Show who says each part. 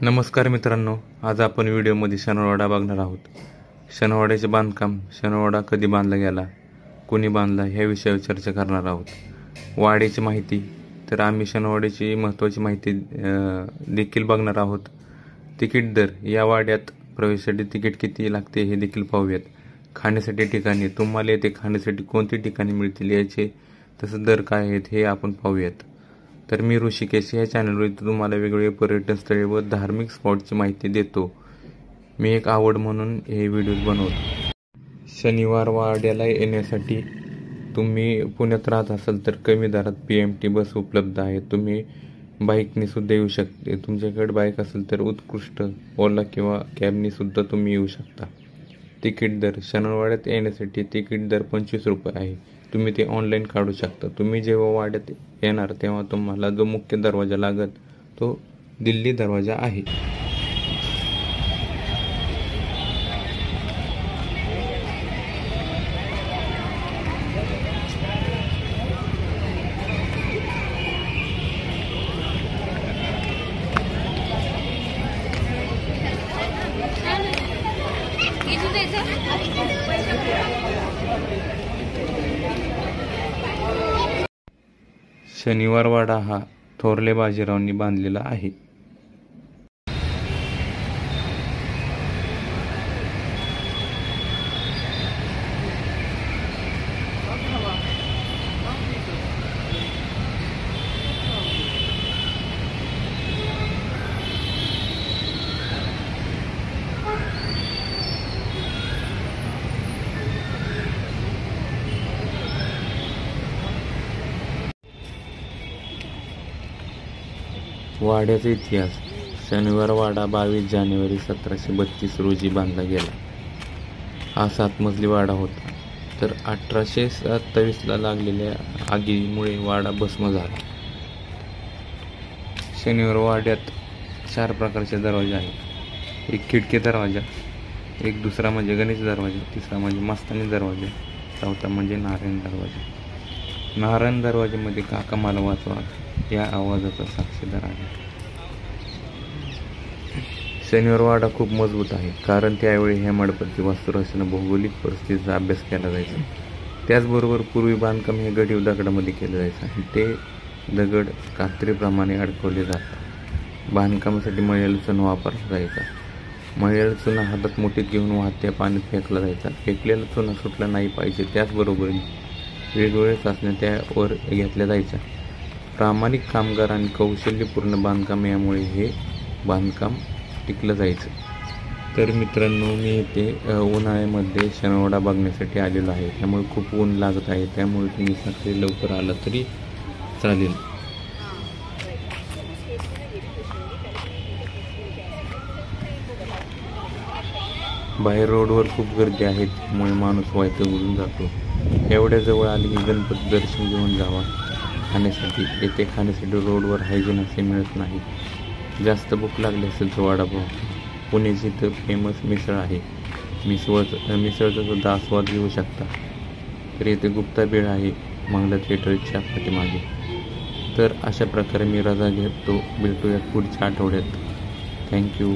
Speaker 1: नमस्कार मित्रांनो, आज आपण व्हिडिओमध्ये शनिवारवाडा बघणार आहोत. शनिवारवाड्याचे बांधकाम, शनिवारवाडा कधी बांधला गेला, कोणी बांधला ह्या विषयावर चर्चा करणार आहोत. वाड्याची माहिती, तर आम्ही शनिवारवाड्याची महत्त्वाची माहिती देखील बघणार आहोत. तिकीट दर, या वाड्यात प्रवेशासाठी तिकीट किती लागते हे देखील पाहूयात. खाण्यासाठी ठिकाणे, तुम्हाला येथे खाण्यासाठी कोणती ठिकाणे मिळतील याचे तसं दर काय आहेत हे आपण पाहूयात. तर मी ऋषिकेश या चॅनलवर तुम्हाला वेगवेगळे पर्यटन स्थळे व धार्मिक स्पॉटची माहिती देतो. मी एक आवड म्हणून हे व्हिडिओज बनवतो. शनिवार वाड्याला येण्यासाठी तुम्ही पुण्यात राहत असाल तर कमी दरात PMT बस उपलब्ध आहे. तुम्ही बाईकने सुद्धा येऊ शकते. तुमच्याकडे बाईक असेल तर उत्कृष्ट ओला किंवा कॅबने सुद्धा तुम्ही येऊ शकता. तिकीट दर, शनिवारवाड्यात येण्यासाठी तिकीट दर 25 रुपये आहे. तुम्ही ते ऑनलाईन काढू शकता. तुम्ही जेव्हा वाड्यात येणार तेव्हा तुम्हाला जो मुख्य दरवाजा लागत तो दिल्ली दरवाजा आहे. शनिवारवाडा हा थोरले बाजीरावांनी बांधलेला आहे. वाड्याचा इतिहास, शनिवारवाडा 22 जानेवारी 1732 रोजी बांधला गेला. हा 7 मजली वाडा होता. तर 1827ला लागलेल्या आगीमुळे वाडा भस्म झाला. शनिवारवाड्यात 4 प्रकारचे दरवाजे आहेत. एक खिडकी दरवाजा, एक दुसरा म्हणजे गणेश दरवाजा, तिसरा म्हणजे मस्तानी दरवाजा, चौथा म्हणजे नारायण दरवाजा. नारायण दरवाजामध्ये काका मला वाचवा या आवाजाचा साक्षीदार आहे. शनिवारवाडा खूप मजबूत आहे कारण त्यावेळी हेमाडपंथी वास्तुरचना भौगोलिक परिस्थितीचा अभ्यास केला जायचा. त्याचबरोबर पूर्वी बांधकाम हे गढीव दगडामध्ये केलं जायचं आणि ते दगड कात्रीप्रमाणे अडकवले जातात. बांधकामासाठी मळ्याला चुना वापरला जायचा. मळ्याला चुना हातात मुठीत घेऊन वाहत्या पाण्यात फेकला जायचा. फेकलेला चुना सुटला नाही पाहिजे. त्याचबरोबर वेगवेगळ्या चाचण्या त्यावर घेतल्या जायच्या. प्रामाणिक कामगार आणि कौशल्यपूर्ण बांधकाम यामुळे हे बांधकाम टिकलं जायचं. तर मित्रांनो, मी इथे उन्हाळ्यामध्ये शनिवारवाडा बघण्यासाठी आलेलो आहे. त्यामुळे खूप ऊन लागत आहे. त्यामुळे तुम्ही सकाळी लवकर आला तरी चालेल. बाहेर रोडवर खूप गर्दी आहे, त्यामुळे माणूस वैतागून जातो. एवढ्या जवळ आले की गणपती दर्शन घेऊन जावा. खाण्यासाठी, येथे खाण्यासाठी रोडवर हायजीन असे मिळत नाही. जास्त भूक लागली असेल तर वडापाव. पुण्याची तर फेमस मिसळ आहे. मिसळचा सुद्धा आस्वाद घेऊ शकता. तर येथे गुप्ता बेळ आहे मंगला थिएटरच्या पाठीमागे. तर अशा प्रकारे मी रजा घेतो. भेटूया पुढच्या आठवड्यात. थँक्यू.